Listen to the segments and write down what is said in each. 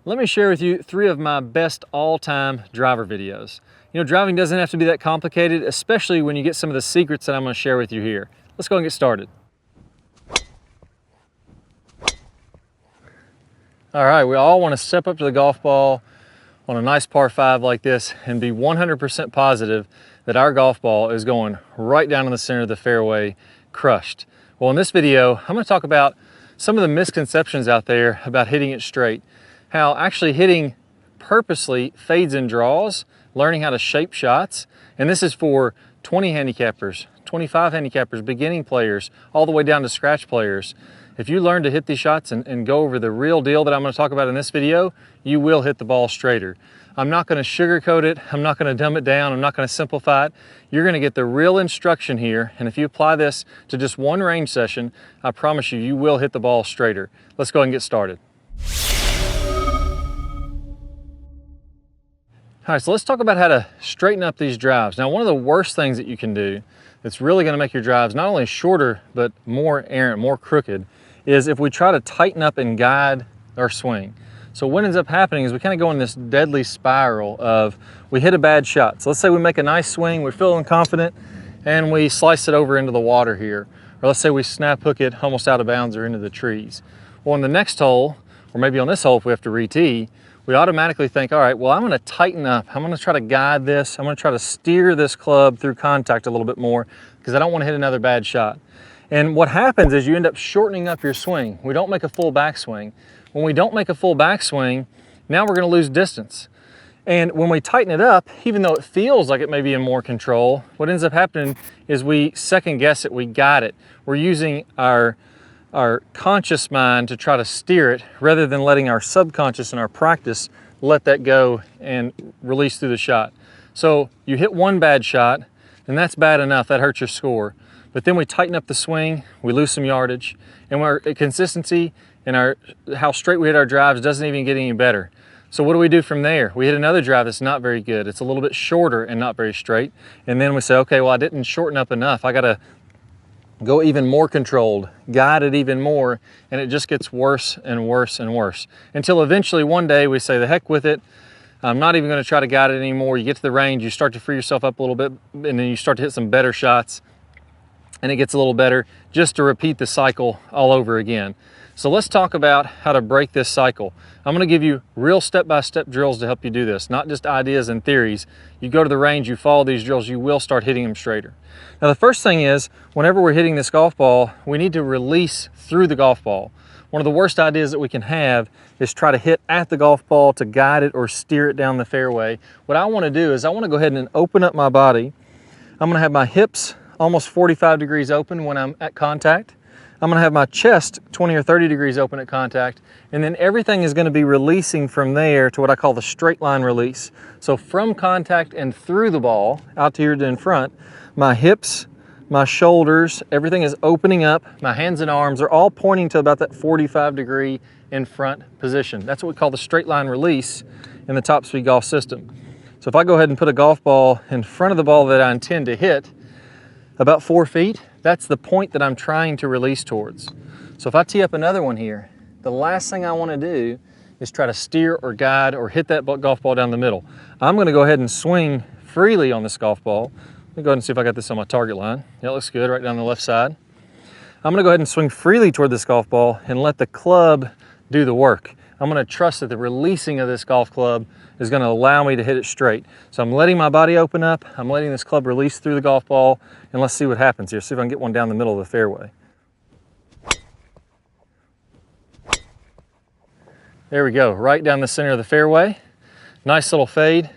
Let me share with you 3 of my best all-time driver videos. You know, driving doesn't have to be that complicated, especially when you get some of the secrets that I'm going to share with you here. Let's go and get started. All right, we all want to step up to the golf ball on a nice par 5 like this and be 100% positive that our golf ball is going right down in the center of the fairway, crushed. Well, in this video, I'm going to talk about some of the misconceptions out there about hitting it straight. How actually hitting purposely fades and draws, learning how to shape shots, and this is for 20 handicappers, 25 handicappers, beginning players, all the way down to scratch players. If you learn to hit these shots and go over the real deal that I'm going to talk about in this video, you will hit the ball straighter. I'm not going to sugarcoat it, I'm not going to dumb it down, I'm not going to simplify it. You're going to get the real instruction here, and if you apply this to just one range session, I promise you, you will hit the ball straighter. Let's go ahead and get started. All right, so let's talk about how to straighten up these drives. Now, one of the worst things that you can do that's really gonna make your drives not only shorter, but more errant, more crooked, is if we try to tighten up and guide our swing. So what ends up happening is we kind of go in this deadly spiral of we hit a bad shot. So let's say we make a nice swing, we're feeling confident, and we slice it over into the water here. Or let's say we snap hook it almost out of bounds or into the trees. Well, in the next hole, or maybe on this hole if we have to re-tee, we automatically think, all right, well, I'm gonna tighten up. I'm gonna try to guide this. I'm gonna try to steer this club through contact a little bit more because I don't wanna hit another bad shot. And what happens is you end up shortening up your swing. We don't make a full backswing. When we don't make a full backswing, now we're gonna lose distance. And when we tighten it up, even though it feels like it may be in more control, what ends up happening is we second guess it, we guide it. We're using our conscious mind to try to steer it rather than letting our subconscious and our practice let that go and release through the shot. So you hit one bad shot and that's bad enough, that hurts your score. But then we tighten up the swing, we lose some yardage, and our consistency and how straight we hit our drives doesn't even get any better. So what do we do from there? We hit another drive that's not very good. It's a little bit shorter and not very straight. And then we say, okay, well, I didn't shorten up enough. I gotta go even more controlled, guide it even more, and it just gets worse and worse and worse. Until eventually one day we say, the heck with it, I'm not even gonna try to guide it anymore. You get to the range, you start to free yourself up a little bit, and then you start to hit some better shots, and it gets a little better, just to repeat the cycle all over again. So let's talk about how to break this cycle. I'm gonna give you real step-by-step drills to help you do this, not just ideas and theories. You go to the range, you follow these drills, you will start hitting them straighter. Now the first thing is, whenever we're hitting this golf ball, we need to release through the golf ball. One of the worst ideas that we can have is try to hit at the golf ball to guide it or steer it down the fairway. What I wanna do is I wanna go ahead and open up my body. I'm gonna have my hips almost 45 degrees open when I'm at contact. I'm gonna have my chest 20 or 30 degrees open at contact, and then everything is gonna be releasing from there to what I call the straight line release. So from contact and through the ball, out to here to in front, my hips, my shoulders, everything is opening up. My hands and arms are all pointing to about that 45 degree in front position. That's what we call the straight line release in the top speed golf system. So if I go ahead and put a golf ball in front of the ball that I intend to hit, about 4 feet, that's the point that I'm trying to release towards. So if I tee up another one here, the last thing I want to do is try to steer or guide or hit that golf ball down the middle. I'm going to go ahead and swing freely on this golf ball. Let me go ahead and see if I got this on my target line. Yeah, it looks good right down the left side. I'm going to go ahead and swing freely toward this golf ball and let the club do the work. I'm going to trust that the releasing of this golf club is going to allow me to hit it straight. So I'm letting my body open up, I'm letting this club release through the golf ball, and let's see what happens here. See if I can get one down the middle of the fairway. There we go, right down the center of the fairway. Nice little fade.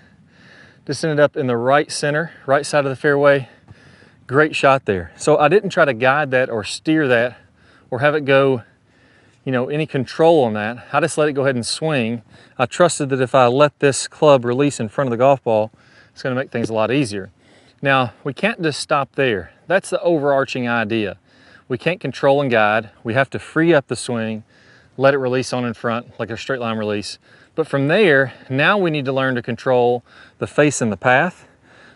Just ended up in the right center, right side of the fairway. Great shot there. So I didn't try to guide that or steer that or have it go, you know, any control on that. I just let it go ahead and swing. I trusted that if I let this club release in front of the golf ball, it's going to make things a lot easier. Now, we can't just stop there. That's the overarching idea. We can't control and guide. We have to free up the swing, let it release on in front like a straight line release. But from there, now we need to learn to control the face and the path.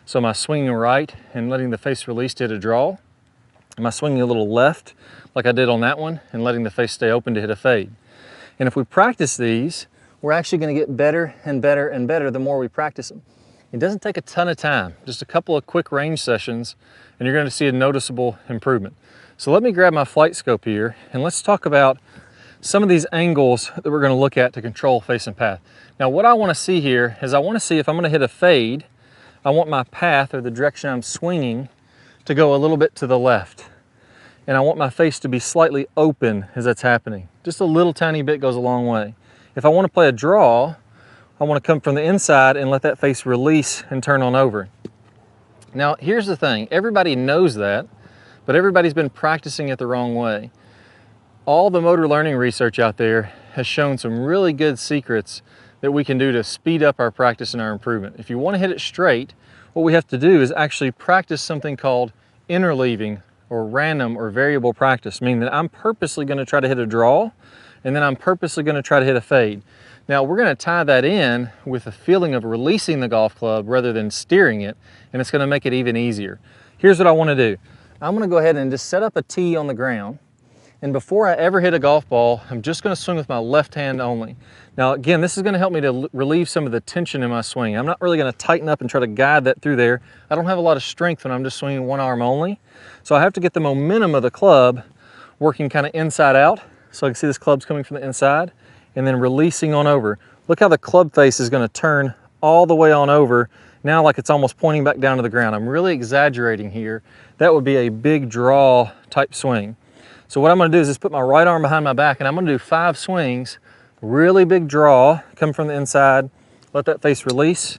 So am I swinging right and letting the face release to hit a draw? Am I swinging a little left like I did on that one and letting the face stay open to hit a fade? And if we practice these, we're actually going to get better and better and better the more we practice them. It doesn't take a ton of time, just a couple of quick range sessions, and you're going to see a noticeable improvement. So let me grab my flight scope here, and let's talk about some of these angles that we're going to look at to control face and path. Now what I want to see here is I want to see if I'm going to hit a fade, I want my path, or the direction I'm swinging, to go a little bit to the left. And I want my face to be slightly open as that's happening. Just a little tiny bit goes a long way. If I want to play a draw, I want to come from the inside and let that face release and turn on over. Now here's the thing, everybody knows that, but everybody's been practicing it the wrong way. All the motor learning research out there has shown some really good secrets that we can do to speed up our practice and our improvement. If you want to hit it straight, what we have to do is actually practice something called interleaving or random or variable practice, meaning that I'm purposely going to try to hit a draw and then I'm purposely going to try to hit a fade. Now we're going to tie that in with a feeling of releasing the golf club rather than steering it, and it's going to make it even easier. Here's what I want to do. I'm going to go ahead and just set up a tee on the ground, and before I ever hit a golf ball, I'm just going to swing with my left hand only. Now again, this is going to help me to relieve some of the tension in my swing. I'm not really going to tighten up and try to guide that through there. I don't have a lot of strength when I'm just swinging one arm only, so I have to get the momentum of the club working kind of inside out. So I can see this club's coming from the inside and then releasing on over. Look how the club face is going to turn all the way on over, now like it's almost pointing back down to the ground. I'm really exaggerating here. That would be a big draw type swing. So what I'm going to do is just put my right arm behind my back, and I'm going to do 5 swings, really big draw, come from the inside, let that face release,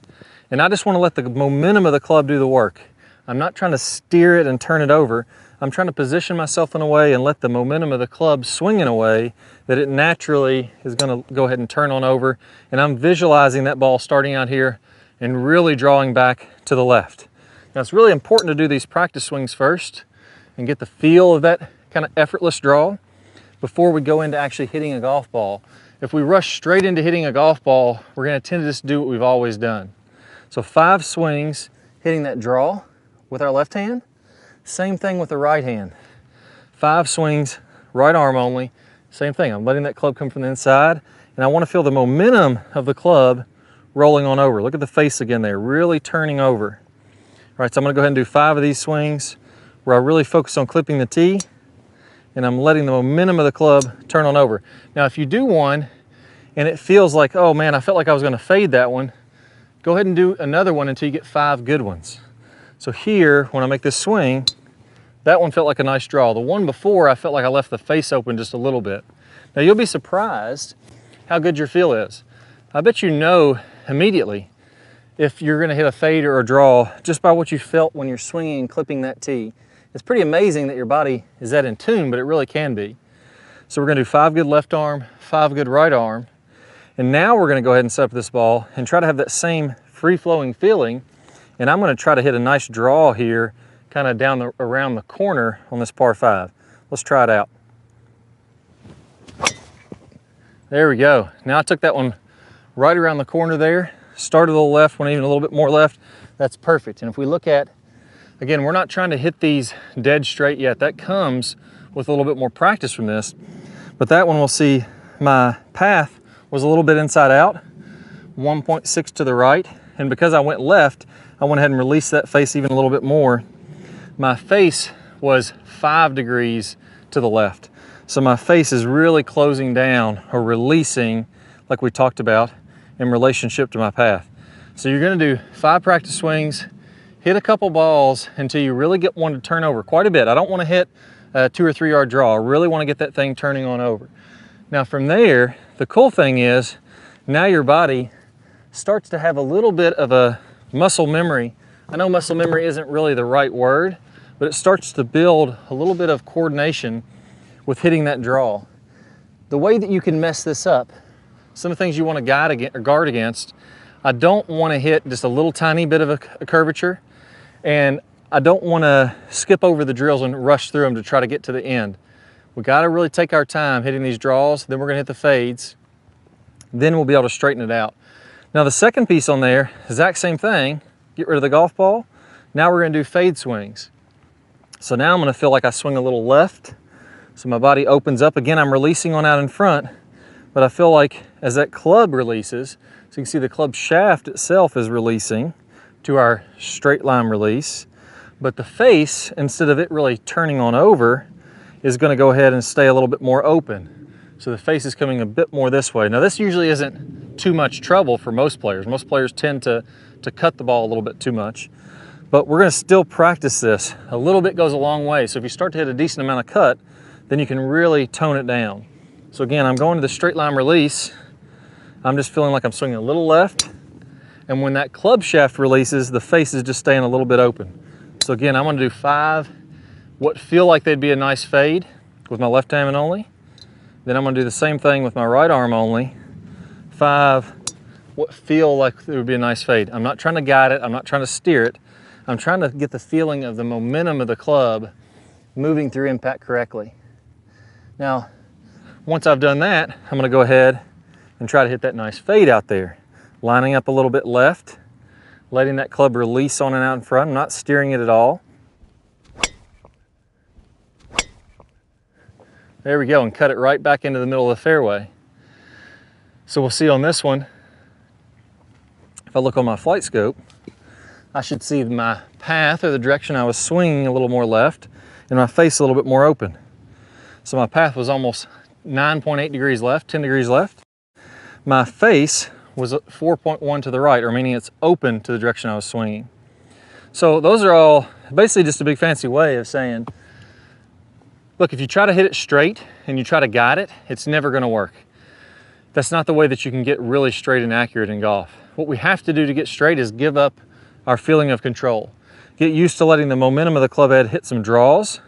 and I just want to let the momentum of the club do the work. I'm not trying to steer it and turn it over. I'm trying to position myself in a way and let the momentum of the club swing in a way that it naturally is going to go ahead and turn on over, and I'm visualizing that ball starting out here and really drawing back to the left. Now it's really important to do these practice swings first and get the feel of that kind of effortless draw before we go into actually hitting a golf ball. If we rush straight into hitting a golf ball, we're going to tend to just do what we've always done. So 5 swings hitting that draw with our left hand. Same thing with the right hand. 5 swings, right arm only. Same thing, I'm letting that club come from the inside, and I want to feel the momentum of the club rolling on over. Look at the face again there, really turning over. All right, so I'm going to go ahead and do 5 of these swings where I really focus on clipping the tee, and I'm letting the momentum of the club turn on over. Now if you do one and it feels like, oh man, I felt like I was going to fade that one, go ahead and do another one until you get 5 good ones. So here, when I make this swing, that one felt like a nice draw. The one before, I felt like I left the face open just a little bit. Now you'll be surprised how good your feel is. I bet you know immediately if you're going to hit a fade or a draw just by what you felt when you're swinging and clipping that tee. It's pretty amazing that your body is that in tune, but it really can be. So we're going to do 5 good left arm, 5 good right arm, and now we're going to go ahead and set up this ball and try to have that same free-flowing feeling, and I'm going to try to hit a nice draw here kind of down around the corner on this par 5. Let's try it out. There we go. Now I took that one right around the corner there, started a little left, went even a little bit more left. That's perfect. And if we look at, again, we're not trying to hit these dead straight yet. That comes with a little bit more practice from this. But that one, we'll see my path was a little bit inside out, 1.6 to the right. And because I went left, I went ahead and released that face even a little bit more. My face was 5 degrees to the left. So my face is really closing down or releasing, like we talked about, in relationship to my path. So you're going to do 5 practice swings, hit a couple balls until you really get one to turn over quite a bit. I don't want to hit a 2 or 3 yard draw. I really want to get that thing turning on over. Now from there, the cool thing is now your body starts to have a little bit of a muscle memory. I know muscle memory isn't really the right word, but it starts to build a little bit of coordination with hitting that draw. The way that you can mess this up, some of the things you want to guard against, I don't want to hit just a little tiny bit of a curvature, and I don't want to skip over the drills and rush through them to try to get to the end. We got to really take our time hitting these draws, then we're going to hit the fades, then we'll be able to straighten it out. Now the second piece on there, exact same thing, get rid of the golf ball. Now we're going to do fade swings. So now I'm going to feel like I swing a little left, so my body opens up. Again, I'm releasing on out in front, but I feel like as that club releases, so you can see the club shaft itself is releasing to our straight line release, but the face, instead of it really turning on over, is going to go ahead and stay a little bit more open. So the face is coming a bit more this way. Now this usually isn't too much trouble for most players. Most players tend to cut the ball a little bit too much. But we're going to still practice this. A little bit goes a long way. So if you start to hit a decent amount of cut, then you can really tone it down. So again, I'm going to the straight line release. I'm just feeling like I'm swinging a little left. And when that club shaft releases, the face is just staying a little bit open. So again, I'm going to do 5 what feel like they'd be a nice fade with my left hand only. Then I'm going to do the same thing with my right arm only. 5 what feel like it would be a nice fade. I'm not trying to guide it. I'm not trying to steer it. I'm trying to get the feeling of the momentum of the club moving through impact correctly. Now, once I've done that, I'm going to go ahead and try to hit that nice fade out there. Lining up a little bit left, letting that club release on and out in front. I'm not steering it at all. There we go, and cut it right back into the middle of the fairway. So we'll see on this one, if I look on my flight scope, I should see my path or the direction I was swinging a little more left and my face a little bit more open. So my path was almost 9.8 degrees left, 10 degrees left. My face was 4.1 to the right, or meaning it's open to the direction I was swinging. So those are all basically just a big fancy way of saying, look, if you try to hit it straight and you try to guide it, it's never going to work. That's not the way that you can get really straight and accurate in golf. What we have to do to get straight is give up our feeling of control. Get used to letting the momentum of the club head hit some draws,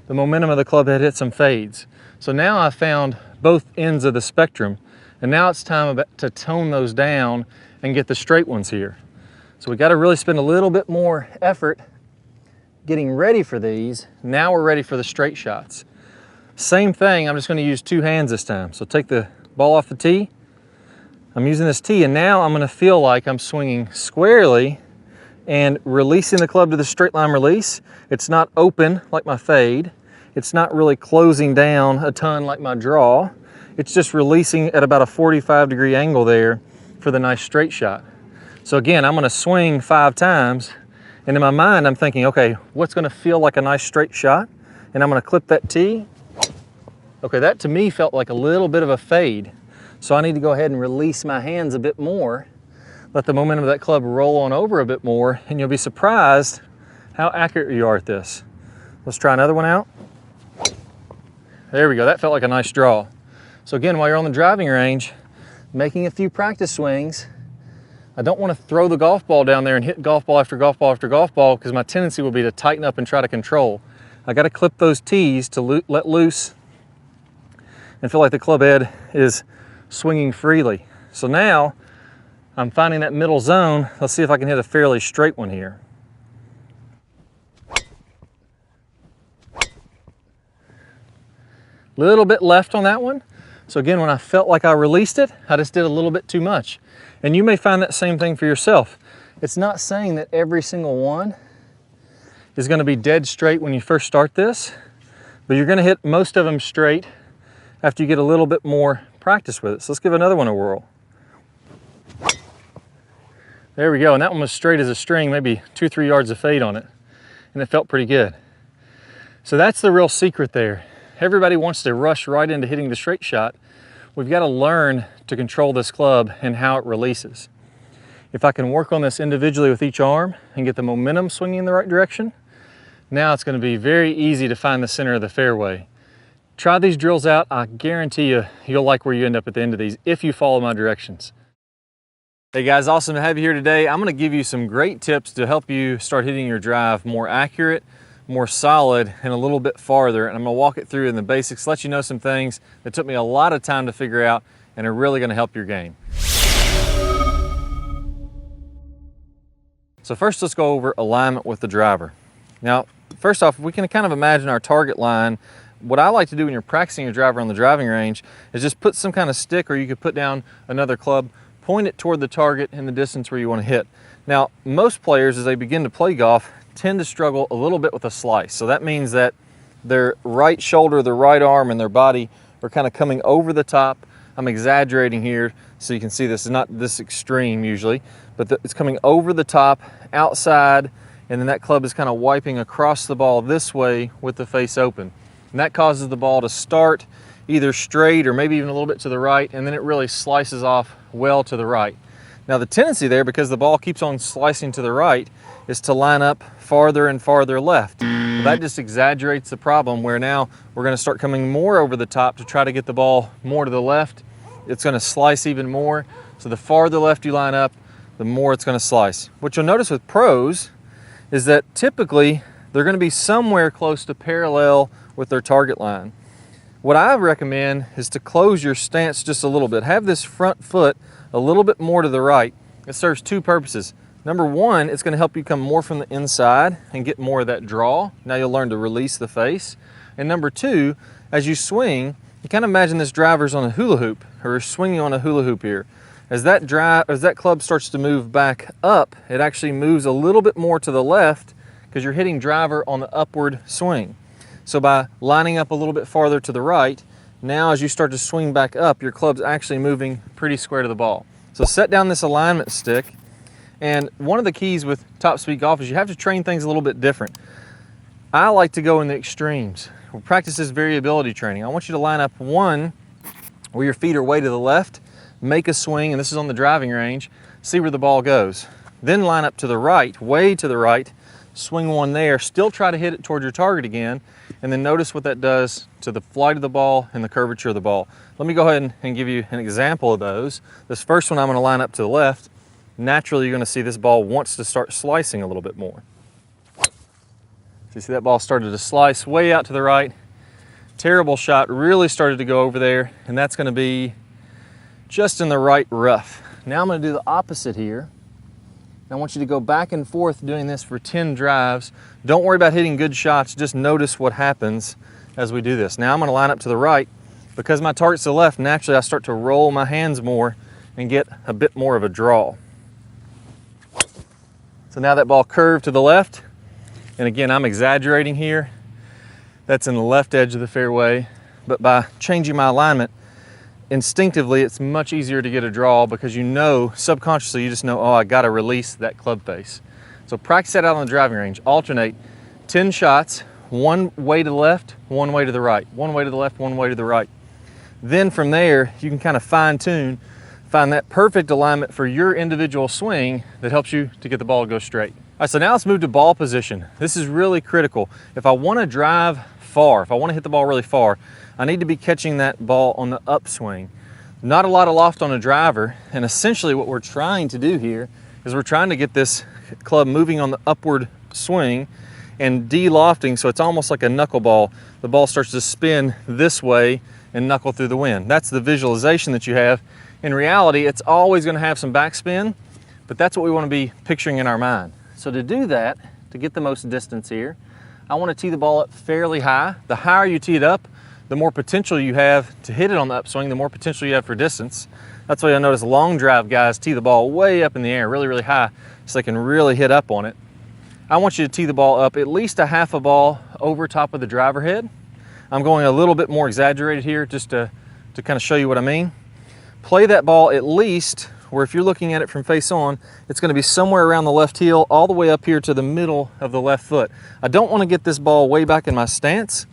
the momentum of the club head hit some fades. So now I've found both ends of the spectrum, and now it's time to tone those down and get the straight ones here. So we got to really spend a little bit more effort getting ready for these. Now we're ready for the straight shots. Same thing, I'm just going to use 2 hands this time. So take the ball off the tee. I'm using this tee, and now I'm going to feel like I'm swinging squarely and releasing the club to the straight line release. It's not open like my fade. It's not really closing down a ton like my draw. It's just releasing at about a 45-degree angle there for the nice straight shot. So again, I'm going to swing 5 times, and in my mind I'm thinking, okay, what's going to feel like a nice straight shot? And I'm going to clip that tee. Okay, that to me felt like a little bit of a fade. So I need to go ahead and release my hands a bit more, let the momentum of that club roll on over a bit more, and you'll be surprised how accurate you are at this. Let's try another one out. There we go, that felt like a nice draw. So again, while you're on the driving range, making a few practice swings, I don't want to throw the golf ball down there and hit golf ball after golf ball after golf ball, because my tendency will be to tighten up and try to control. I got to clip those tees to let loose and feel like the club head is swinging freely. So now I'm finding that middle zone. Let's see if I can hit a fairly straight one here. Little bit left on that one. So again, when I felt like I released it, I just did a little bit too much. And you may find that same thing for yourself. It's not saying that every single one is going to be dead straight when you first start this, but you're going to hit most of them straight after you get a little bit more practice with it. So let's give another one a whirl. There we go, and that one was straight as a string, maybe 2 or 3 yards of fade on it, and it felt pretty good. So that's the real secret there. Everybody wants to rush right into hitting the straight shot. We've got to learn to control this club and how it releases. If I can work on this individually with each arm and get the momentum swinging in the right direction, now it's going to be very easy to find the center of the fairway. Try these drills out. I guarantee you, you'll like where you end up at the end of these if you follow my directions. Hey guys, awesome to have you here today. I'm going to give you some great tips to help you start hitting your drive more accurate, more solid, and a little bit farther. And I'm going to walk it through in the basics, let you know some things that took me a lot of time to figure out and are really going to help your game. So first, let's go over alignment with the driver. Now, first off, we can kind of imagine our target line. What I like to do when you're practicing your driver on the driving range is just put some kind of stick, or you could put down another club, point it toward the target in the distance where you want to hit. Now, most players, as they begin to play golf, tend to struggle a little bit with a slice. So that means that their right shoulder, their right arm, and their body are kind of coming over the top I'm exaggerating here so you can see this is not this extreme usually, but it's coming over the top, outside, and then that club is kind of wiping across the ball this way with the face open. And that causes the ball to start either straight or maybe even a little bit to the right, and then it really slices off well to the right. Now the tendency there, because the ball keeps on slicing to the right, is to line up farther and farther left. Well, that just exaggerates the problem, where now we're going to start coming more over the top to try to get the ball more to the left. It's going to slice even more. So the farther left you line up, the more it's going to slice. What you'll notice with pros is that typically they're going to be somewhere close to parallel with their target line. What I recommend is to close your stance just a little bit. Have this front foot a little bit more to the right. It serves two purposes. Number one, it's going to help you come more from the inside and get more of that draw. Now you'll learn to release the face. And number two, as you swing, you kind of imagine this driver's on a hula hoop, or swinging on a hula hoop here. As that club starts to move back up, it actually moves a little bit more to the left because you're hitting driver on the upward swing. So by lining up a little bit farther to the right, now as you start to swing back up, your club's actually moving pretty square to the ball. So set down this alignment stick, and one of the keys with top speed golf is you have to train things a little bit different. I like to go in the extremes. We'll practice this variability training. I want you to line up one where your feet are way to the left, make a swing, and this is on the driving range, see where the ball goes. Then line up to the right, way to the right, swing one there, still try to hit it toward your target again, and then notice what that does to the flight of the ball and the curvature of the ball. Let me go ahead and give you an example of those. This first one I'm going to line up to the left. Naturally, you're going to see this ball wants to start slicing a little bit more. So you see that ball started to slice way out to the right. Terrible shot, really started to go over there, and that's going to be just in the right rough. Now I'm going to do the opposite here. I want you to go back and forth doing this for 10 drives. Don't worry about hitting good shots, just notice what happens as we do this. Now I'm going to line up to the right. Because my target's to the left, naturally I start to roll my hands more and get a bit more of a draw. So now that ball curved to the left, and again I'm exaggerating here. That's in the left edge of the fairway, but by changing my alignment, instinctively it's much easier to get a draw because you know, subconsciously you just know, oh, I got to release that club face. So practice that out on the driving range. Alternate 10 shots, one way to the left, one way to the right, one way to the left, one way to the right. Then from there, you can kind of fine tune, find that perfect alignment for your individual swing that helps you to get the ball to go straight. All right, so now let's move to ball position. This is really critical. If I want to drive far, if I want to hit the ball really far, I need to be catching that ball on the upswing. Not a lot of loft on a driver, and essentially what we're trying to do here is we're trying to get this club moving on the upward swing and de-lofting, so it's almost like a knuckleball. The ball starts to spin this way and knuckle through the wind. That's the visualization that you have. In reality, it's always going to have some backspin, but that's what we want to be picturing in our mind. So to do that, to get the most distance here, I want to tee the ball up fairly high. The higher you tee it up, the more potential you have to hit it on the upswing, the more potential you have for distance. That's why you'll notice long drive guys tee the ball way up in the air, really, really high, so they can really hit up on it. I want you to tee the ball up at least a half a ball over top of the driver head. I'm going a little bit more exaggerated here just to kind of show you what I mean. Play that ball at least where if you're looking at it from face on, it's going to be somewhere around the left heel all the way up here to the middle of the left foot. I don't want to get this ball way back in my stance,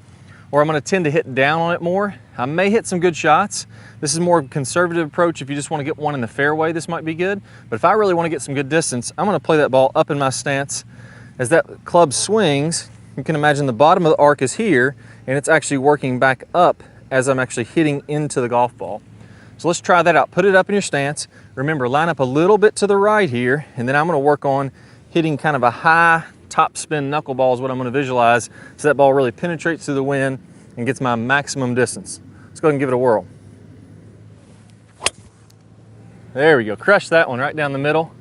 or I'm going to tend to hit down on it more. I may hit some good shots. This is more of a conservative approach. If you just want to get one in the fairway, this might be good. But if I really want to get some good distance, I'm going to play that ball up in my stance. As that club swings, you can imagine the bottom of the arc is here, and it's actually working back up as I'm actually hitting into the golf ball. So let's try that out. Put it up in your stance. Remember, line up a little bit to the right here, and then I'm going to work on hitting kind of a high top spin knuckleball is what I'm going to visualize, so that ball really penetrates through the wind and gets my maximum distance. Let's go ahead and give it a whirl. There we go. Crush that one right down the middle.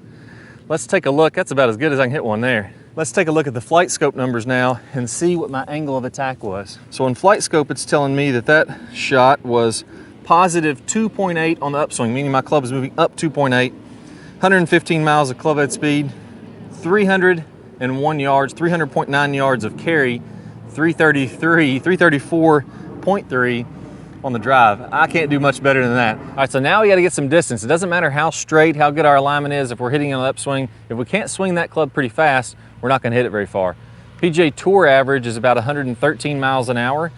Let's take a look. That's about as good as I can hit one there. Let's take a look at the flight scope numbers now and see what my angle of attack was. So in flight scope, it's telling me that that shot was positive 2.8 on the upswing, meaning my club is moving up 2.8, 115 miles of club head speed, 301 yards, 300.9 yards of carry, 334.3 on the drive. I can't do much better than that. All right, so now we got to get some distance. It doesn't matter how straight, how good our alignment is, if we're hitting an upswing. If we can't swing that club pretty fast, we're not going to hit it very far. PGA Tour average is about 113 miles an hour.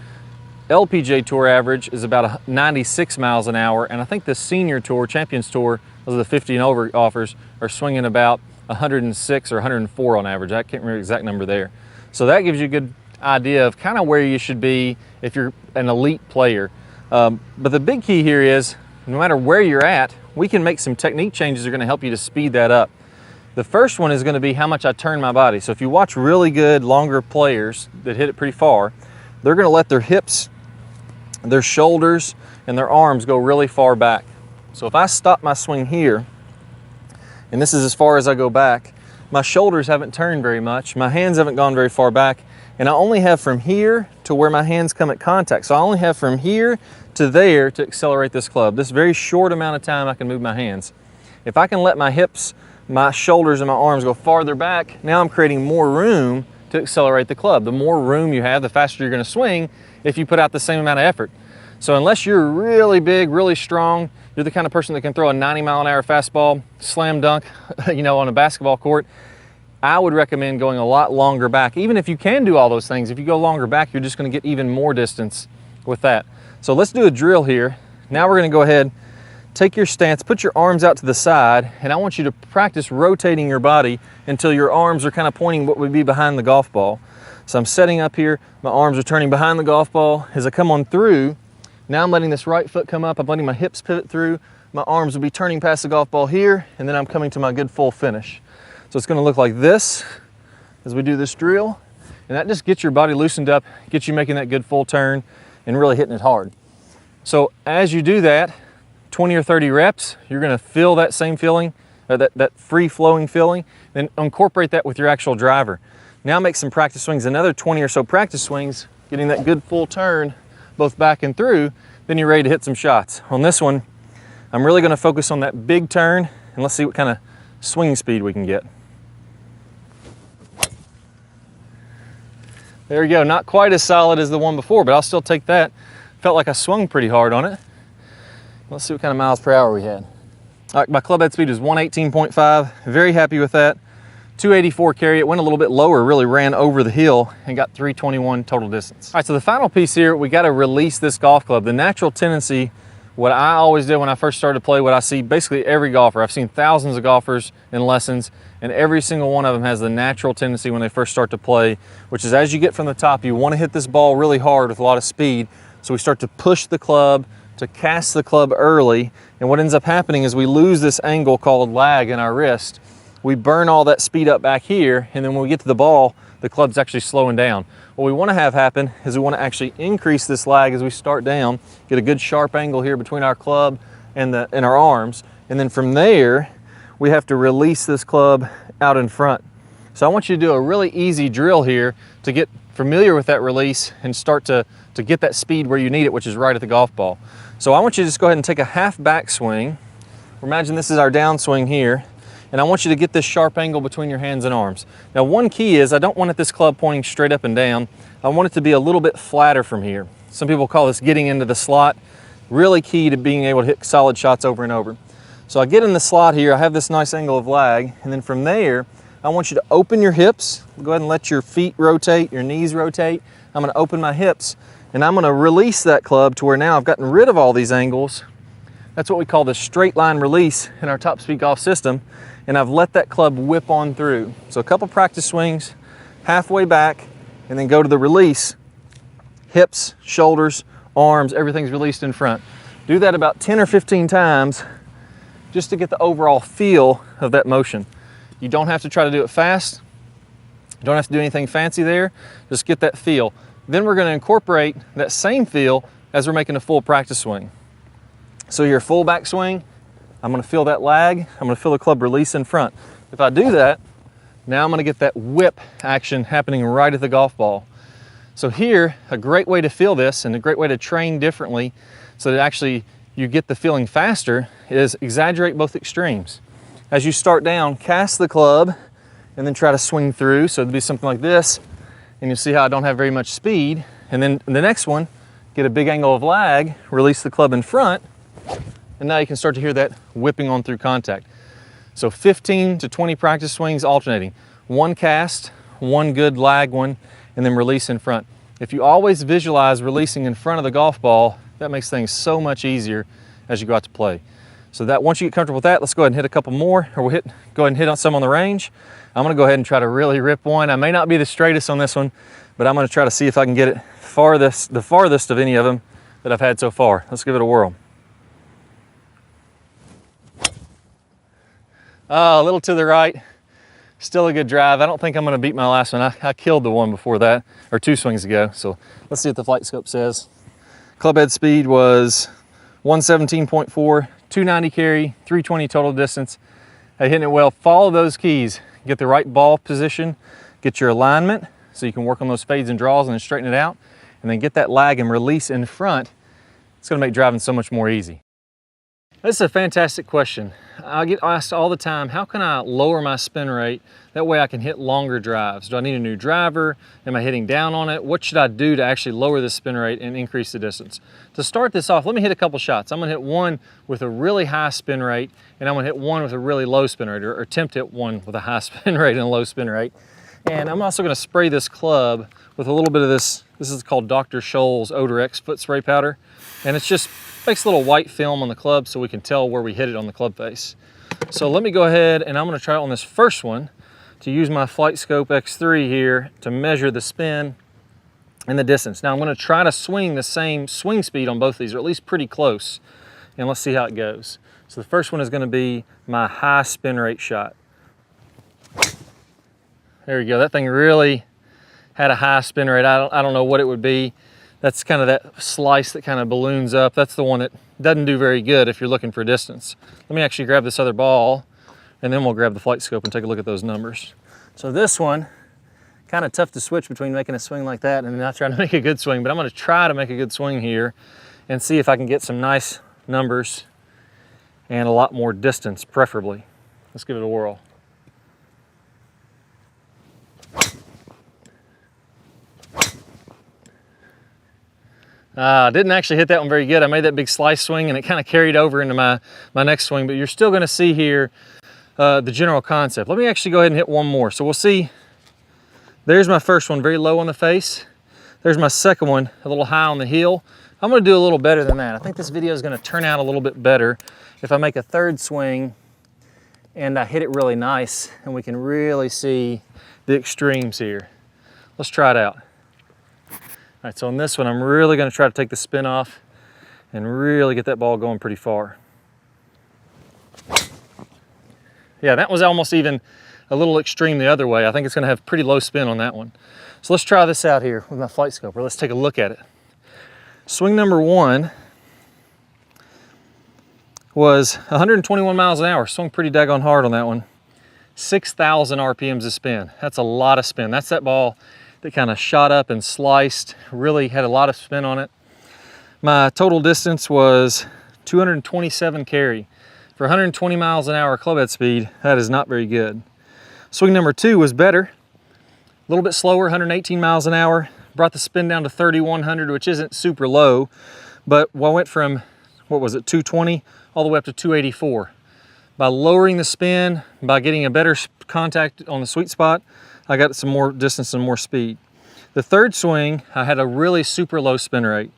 LPGA Tour average is about 96 miles an hour, and I think the Senior Tour, Champions Tour, those are the 50 and over offers, are swinging about 106 or 104 on average. I can't remember the exact number there. So that gives you a good idea of kind of where you should be if you're an elite player. But the big key here is, no matter where you're at, we can make some technique changes that are going to help you to speed that up. The first one is going to be how much I turn my body. So if you watch really good, longer players that hit it pretty far, they're going to let their hips, their shoulders, and their arms go really far back. So if I stop my swing here, and this is as far as I go back, my shoulders haven't turned very much, my hands haven't gone very far back, and I only have from here to where my hands come at contact. So I only have from here to there to accelerate this club. This very short amount of time I can move my hands. If I can let my hips, my shoulders, and my arms go farther back, now I'm creating more room to accelerate the club. The more room you have, the faster you're going to swing if you put out the same amount of effort. So unless you're really big, really strong, you're the kind of person that can throw a 90-mile-an-hour fastball, slam dunk, on a basketball court, I would recommend going a lot longer back. Even if you can do all those things, if you go longer back, you're just going to get even more distance with that. So let's do a drill here. Now we're going to go ahead, take your stance, put your arms out to the side, and I want you to practice rotating your body until your arms are kind of pointing what would be behind the golf ball. So I'm setting up here, my arms are turning behind the golf ball. As I come on through, now I'm letting this right foot come up, I'm letting my hips pivot through, my arms will be turning past the golf ball here, and then I'm coming to my good full finish. So it's going to look like this as we do this drill, and that just gets your body loosened up, gets you making that good full turn and really hitting it hard. So as you do that, 20 or 30 reps, you're going to feel that same feeling, that free-flowing feeling, then incorporate that with your actual driver. Now make some practice swings, another 20 or so practice swings, getting that good full turn both back and through, then you're ready to hit some shots. On this one, I'm really going to focus on that big turn, and let's see what kind of swing speed we can get. There we go, not quite as solid as the one before, but I'll still take that. Felt like I swung pretty hard on it. Let's see what kind of miles per hour we had. All right, my club head speed is 118.5, very happy with that. 284 carry, it went a little bit lower, really ran over the hill and got 321 total distance. All right, so the final piece here, we got to release this golf club. The natural tendency, what I always did when I first started to play, what I see basically every golfer, I've seen thousands of golfers in lessons, and every single one of them has the natural tendency when they first start to play, which is as you get from the top, you want to hit this ball really hard with a lot of speed. So we start to push the club, to cast the club early, and what ends up happening is we lose this angle called lag in our wrist. We burn all that speed up back here, and then when we get to the ball, the club's actually slowing down. What we want to have happen is we want to actually increase this lag as we start down, get a good sharp angle here between our club and our arms, and then from there, we have to release this club out in front. So I want you to do a really easy drill here to get familiar with that release and start to get that speed where you need it, which is right at the golf ball. So I want you to just go ahead and take a half back swing. Imagine this is our downswing here. And I want you to get this sharp angle between your hands and arms. Now one key is I don't want this club pointing straight up and down. I want it to be a little bit flatter from here. Some people call this getting into the slot. Really key to being able to hit solid shots over and over. So I get in the slot here, I have this nice angle of lag, and then from there, I want you to open your hips. Go ahead and let your feet rotate, your knees rotate. I'm gonna open my hips, and I'm gonna release that club to where now I've gotten rid of all these angles. That's what we call the straight line release in our top speed golf system. And I've let that club whip on through. So a couple practice swings, halfway back, and then go to the release. Hips, shoulders, arms, everything's released in front. Do that about 10 or 15 times just to get the overall feel of that motion. You don't have to try to do it fast. You don't have to do anything fancy there. Just get that feel. Then we're going to incorporate that same feel as we're making a full practice swing. So your full back swing, I'm going to feel that lag. I'm going to feel the club release in front. If I do that, now I'm going to get that whip action happening right at the golf ball. So here, a great way to feel this and a great way to train differently so that actually you get the feeling faster is exaggerate both extremes. As you start down, cast the club and then try to swing through. So it'll be something like this, and you'll see how I don't have very much speed. And then the next one, get a big angle of lag, release the club in front, and now you can start to hear that whipping on through contact. So 15 to 20 practice swings alternating. One cast, one good lag one, and then release in front. If you always visualize releasing in front of the golf ball, that makes things so much easier as you go out to play. So that once you get comfortable with that, let's go ahead and hit a couple more, or we'll go ahead and hit on some on the range. I'm gonna go ahead and try to really rip one. I may not be the straightest on this one, but I'm gonna try to see if I can get it the farthest of any of them that I've had so far. Let's give it a whirl. A little to the right, still a good drive. I don't think I'm gonna beat my last one. I killed the one before that, or 2 swings ago. So let's see what the flight scope says. Club head speed was 117.4, 290 carry, 320 total distance. Hey, hitting it well. Follow those keys. Get the right ball position, get your alignment so you can work on those fades and draws and then straighten it out, and then get that lag and release in front. It's gonna make driving so much more easy. This is a fantastic question. I get asked all the time, how can I lower my spin rate? That way I can hit longer drives. Do I need a new driver? Am I hitting down on it? What should I do to actually lower the spin rate and increase the distance? To start this off, let me hit a couple shots. I'm gonna hit one with a really high spin rate, and I'm gonna hit one with a really low spin rate, or attempt to hit one with a high spin rate and a low spin rate. And I'm also gonna spray this club with a little bit of this is called Dr. Scholl's Odor X foot spray powder. And it's just makes a little white film on the club so we can tell where we hit it on the club face. So let me go ahead and I'm gonna try on this first one to use my Flight Scope X3 here to measure the spin and the distance. Now I'm gonna try to swing the same swing speed on both of these, or at least pretty close. And let's see how it goes. So the first one is gonna be my high spin rate shot. There you go, that thing really had a high spin rate. I don't know what it would be. That's kind of that slice that kind of balloons up. That's the one that doesn't do very good if you're looking for distance. Let me actually grab this other ball and then we'll grab the Flight Scope and take a look at those numbers. So this one, kind of tough to switch between making a swing like that and not trying to make a good swing, but I'm gonna try to make a good swing here and see if I can get some nice numbers and a lot more distance, preferably. Let's give it a whirl. Didn't actually hit that one very good. I made that big slice swing and it kind of carried over into my next swing, but you're still gonna see here the general concept. Let me actually go ahead and hit one more. So we'll see, there's my first one, very low on the face. There's my second one, a little high on the heel. I'm gonna do a little better than that. I think this video is gonna turn out a little bit better if I make a third swing and I hit it really nice and we can really see the extremes here. Let's try it out. All right, so on this one, I'm really gonna try to take the spin off and really get that ball going pretty far. Yeah, that was almost even a little extreme the other way. I think it's gonna have pretty low spin on that one. So let's try this out here with my Flight Scope, or let's take a look at it. Swing number one was 121 miles an hour. Swung pretty daggone hard on that one. 6,000 RPMs of spin. That's a lot of spin. That's that ball that kind of shot up and sliced, really had a lot of spin on it. My total distance was 227 carry. For 120 miles an hour club head speed, that is not very good. Swing number two was better, a little bit slower, 118 miles an hour. Brought the spin down to 3,100, which isn't super low, but I went from, what was it, 220 all the way up to 284. By lowering the spin, by getting a better contact on the sweet spot, I got some more distance and more speed. The third swing, I had a really super low spin rate.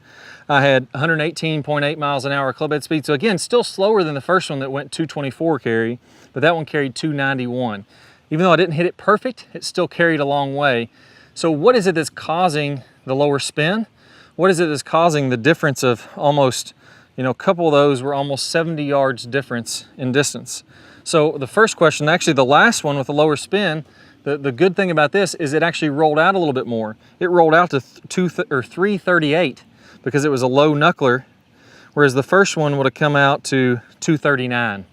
I had 118.8 miles an hour club head speed. So again, still slower than the first one that went 224 carry, but that one carried 291. Even though I didn't hit it perfect, it still carried a long way. So what is it that's causing the lower spin? What is it that's causing the difference of almost, a couple of those were almost 70 yards difference in distance. So the first question, actually the last one with the lower spin, the good thing about this is it actually rolled out a little bit more. It rolled out to 338 because it was a low knuckler, whereas the first one would have come out to 239.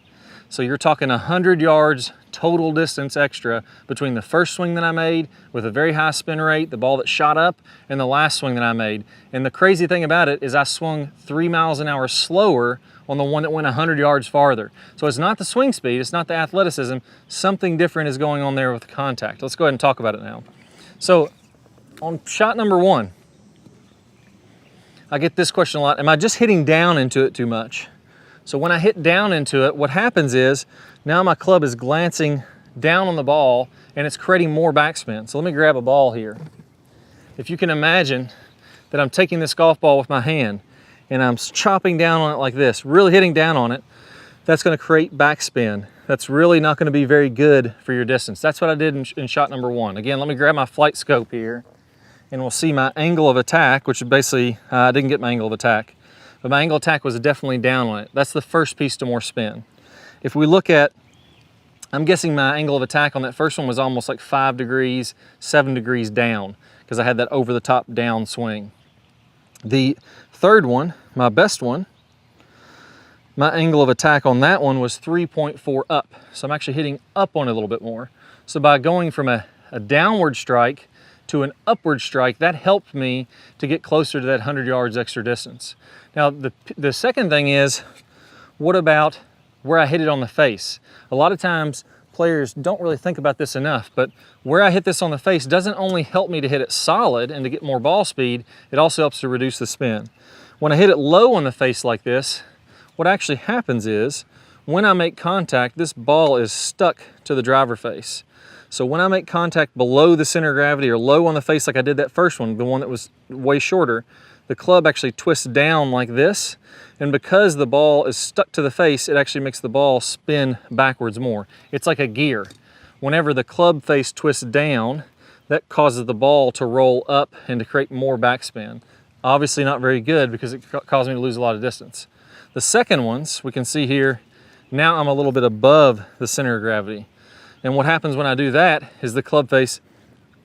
So you're talking 100 yards total distance extra between the first swing that I made with a very high spin rate, the ball that shot up, and the last swing that I made. And the crazy thing about it is I swung 3 miles an hour slower on the one that went 100 yards farther. So it's not the swing speed, it's not the athleticism, something different is going on there with the contact. Let's go ahead and talk about it now. So on shot number one, I get this question a lot. Am I just hitting down into it too much? So when I hit down into it, what happens is now my club is glancing down on the ball and it's creating more backspin. So let me grab a ball here. If you can imagine that I'm taking this golf ball with my hand and I'm chopping down on it like this, really hitting down on it, that's going to create backspin. That's really not going to be very good for your distance. That's what I did in shot number one. Again, let me grab my flight scope here and we'll see my angle of attack, which is basically, I didn't get my angle of attack, but my angle of attack was definitely down on it. That's the first piece to more spin. If we look at, I'm guessing my angle of attack on that first one was almost like 5 degrees, 7 degrees down, because I had that over the top down swing. The third one, my best one, my angle of attack on that one was 3.4 up. So I'm actually hitting up on it a little bit more. So by going from a downward strike to an upward strike, that helped me to get closer to that 100 yards extra distance. Now, the second thing is, what about where I hit it on the face? A lot of times, players don't really think about this enough, but where I hit this on the face doesn't only help me to hit it solid and to get more ball speed, it also helps to reduce the spin. When I hit it low on the face like this, what actually happens is, when I make contact, this ball is stuck to the driver face. So when I make contact below the center of gravity or low on the face like I did that first one, the one that was way shorter, the club actually twists down like this, and because the ball is stuck to the face, it actually makes the ball spin backwards more. It's like a gear. Whenever the club face twists down, that causes the ball to roll up and to create more backspin. Obviously not very good because it caused me to lose a lot of distance. The second ones, we can see here, now I'm a little bit above the center of gravity. And what happens when I do that is the club face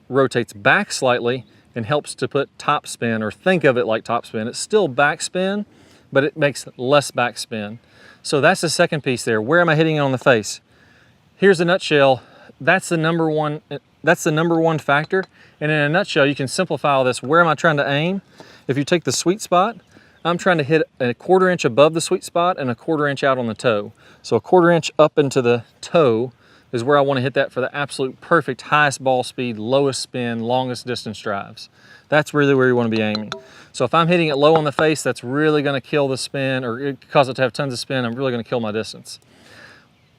rotates back slightly and helps to put topspin, or think of it like topspin. It's still backspin, but it makes less backspin. So that's the second piece there. Where am I hitting it on the face? Here's a nutshell. That's the number one factor. And in a nutshell, you can simplify all this. Where am I trying to aim? If you take the sweet spot, I'm trying to hit a 1/4 inch above the sweet spot and a 1/4 inch out on the toe. So a 1/4 inch up into the toe is where I want to hit that for the absolute perfect highest ball speed, lowest spin, longest distance drives. That's really where you want to be aiming. So if I'm hitting it low on the face, that's really going to kill the spin, or cause it to have tons of spin. I'm really going to kill my distance.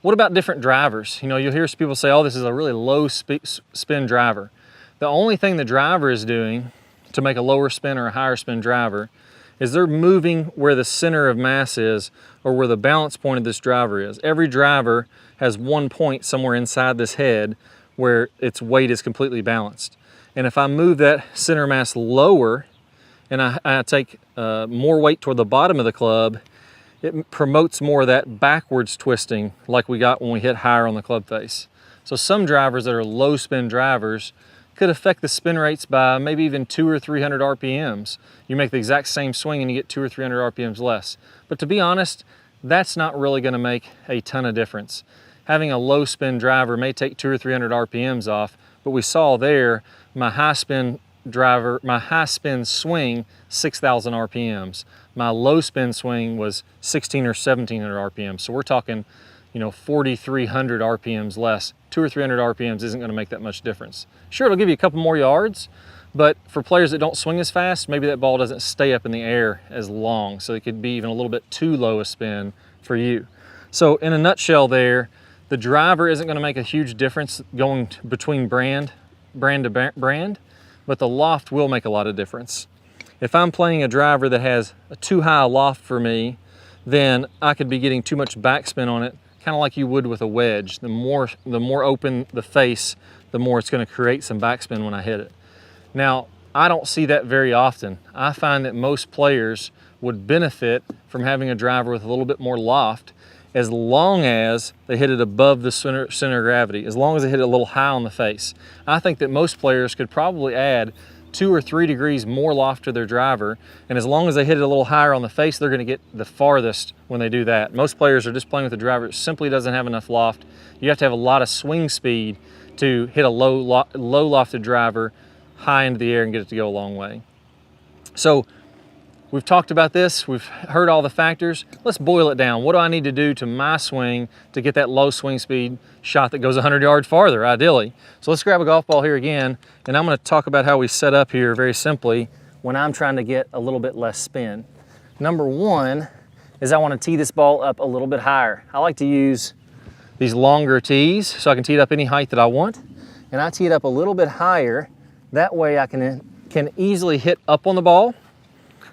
What about different drivers? You know, you'll hear people say, oh, this is a really low spin driver. The only thing the driver is doing to make a lower spin or a higher spin driver is they're moving where the center of mass is, or where the balance point of this driver is. Every driver has one point somewhere inside this head where its weight is completely balanced. And if I move that center mass lower and I take more weight toward the bottom of the club, it promotes more of that backwards twisting like we got when we hit higher on the club face. So some drivers that are low spin drivers could affect the spin rates by maybe even 200 or 300 RPMs. You make the exact same swing and you get 200 or 300 RPMs less. But to be honest, that's not really going to make a ton of difference. Having a low spin driver may take 200 or 300 RPMs off, but we saw there my high spin driver, my high spin swing, 6,000 RPMs. My low spin swing was 16 or 1700 RPMs. So we're talking, you know, 4,300 RPMs less. 200 or 300 RPMs isn't going to make that much difference. Sure, it'll give you a couple more yards, but for players that don't swing as fast, maybe that ball doesn't stay up in the air as long, so it could be even a little bit too low a spin for you. So in a nutshell there, the driver isn't going to make a huge difference going between brand to brand, but the loft will make a lot of difference. If I'm playing a driver that has a too high loft for me, then I could be getting too much backspin on it, kind of like you would with a wedge. The more open the face, the more it's going to create some backspin when I hit it. Now, I don't see that very often. I find that most players would benefit from having a driver with a little bit more loft, as long as they hit it above the center of gravity, as long as they hit it a little high on the face. I think that most players could probably add 2 or 3 degrees more loft to their driver, and as long as they hit it a little higher on the face, they're going to get the farthest when they do that. Most players are just playing with a driver that simply doesn't have enough loft. You have to have a lot of swing speed to hit a low lofted driver high into the air and get it to go a long way. So we've talked about this, we've heard all the factors. Let's boil it down. What do I need to do to my swing to get that low swing speed shot that goes 100 yards farther, ideally? So let's grab a golf ball here again, and I'm going to talk about how we set up here very simply when I'm trying to get a little bit less spin. Number one is I want to tee this ball up a little bit higher. I like to use these longer tees so I can tee it up any height that I want. And I tee it up a little bit higher. That way I can easily hit up on the ball.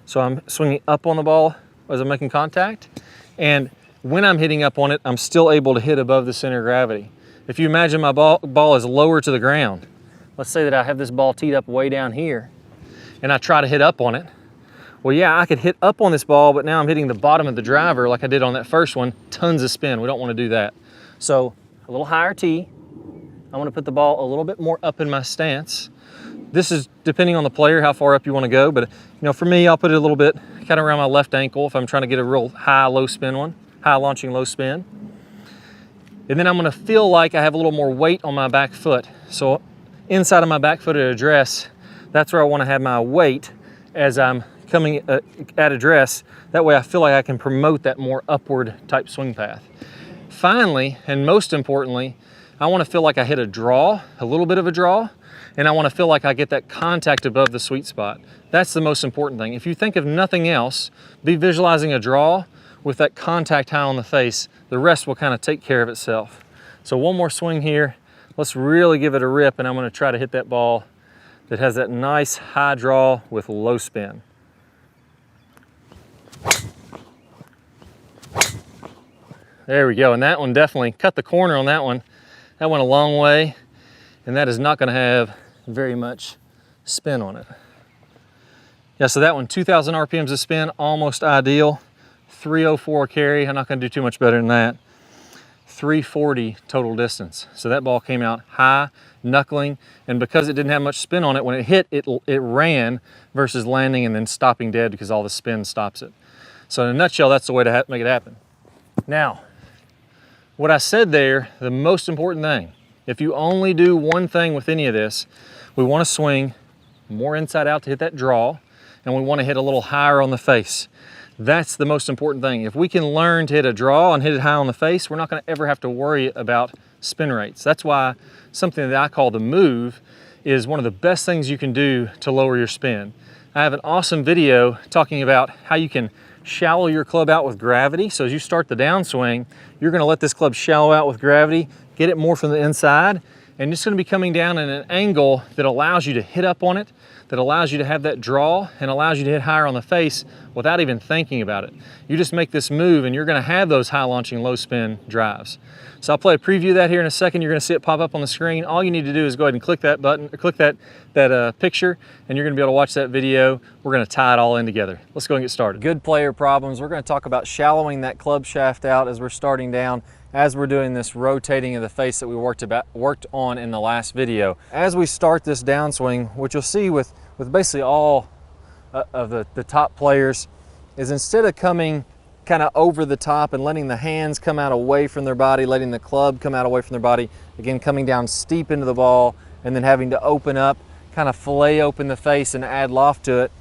So I'm swinging up on the ball as I'm making contact. And when I'm hitting up on it, I'm still able to hit above the center of gravity. If you imagine my ball is lower to the ground, let's say that I have this ball teed up way down here and I try to hit up on it. Well, yeah, I could hit up on this ball, but now I'm hitting the bottom of the driver like I did on that first one, tons of spin. We don't want to do that. So a little higher tee. I want to put the ball a little bit more up in my stance. This is depending on the player, how far up you want to go, but you know, for me, I'll put it a little bit kind of around my left ankle if I'm trying to get a real high, low spin one, high launching, low spin. And then I'm going to feel like I have a little more weight on my back foot. So inside of my back foot at address, that's where I want to have my weight as I'm coming at address. That way I feel like I can promote that more upward type swing path. Finally, and most importantly, I want to feel like I hit a draw, a little bit of a draw, and I want to feel like I get that contact above the sweet spot. That's the most important thing. If you think of nothing else, be visualizing a draw with that contact high on the face. The rest will kind of take care of itself. So one more swing here. Let's really give it a rip, and I'm going to try to hit that ball that has that nice high draw with low spin. There we go, and that one definitely cut the corner on that one. That went a long way, and that is not going to have very much spin on it. Yeah, so that one, 2,000 RPMs of spin, almost ideal. 304 carry, I'm not going to do too much better than that. 340 total distance. So that ball came out high, knuckling, and because it didn't have much spin on it, when it hit, it ran versus landing and then stopping dead because all the spin stops it. So in a nutshell, that's the way to make it happen. Now, what I said there, the most important thing, if you only do one thing with any of this, we want to swing more inside out to hit that draw, and we want to hit a little higher on the face. That's the most important thing. If we can learn to hit a draw and hit it high on the face, we're not going to ever have to worry about spin rates. That's why something that I call the move is one of the best things you can do to lower your spin. I have an awesome video talking about how you can shallow your club out with gravity. So as you start the downswing, you're going to let this club shallow out with gravity, get it more from the inside, and it's going to be coming down in an angle that allows you to hit up on it, that allows you to have that draw, and allows you to hit higher on the face without even thinking about it. You just make this move and you're going to have those high launching, low spin drives. So I'll play a preview of that here in a second. You're going to see it pop up on the screen. All you need to do is go ahead and click that button, or click that picture, and you're going to be able to watch that video. We're going to tie it all in together. Let's go and get started. Good player problems. We're going to talk about shallowing that club shaft out as we're starting down, as we're doing this rotating of the face that we worked on in the last video. As we start this downswing, what you'll see with basically all of the top players is instead of coming kind of over the top and letting the hands come out away from their body, letting the club come out away from their body, again coming down steep into the ball and then having to open up, kind of fillet open the face and add loft to it,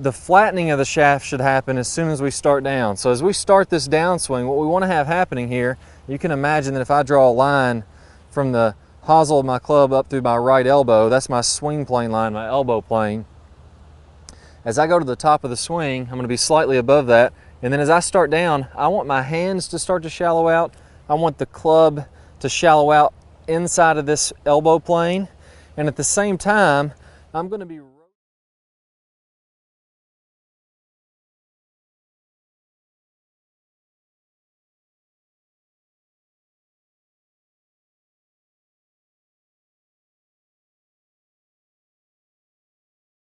the flattening of the shaft should happen as soon as we start down. So as we start this downswing, what we want to have happening here, you can imagine that if I draw a line from the hosel of my club up through my right elbow, that's my swing plane line, my elbow plane. As I go to the top of the swing, I'm going to be slightly above that. And then as I start down, I want my hands to start to shallow out. I want the club to shallow out inside of this elbow plane. And at the same time, I'm going to be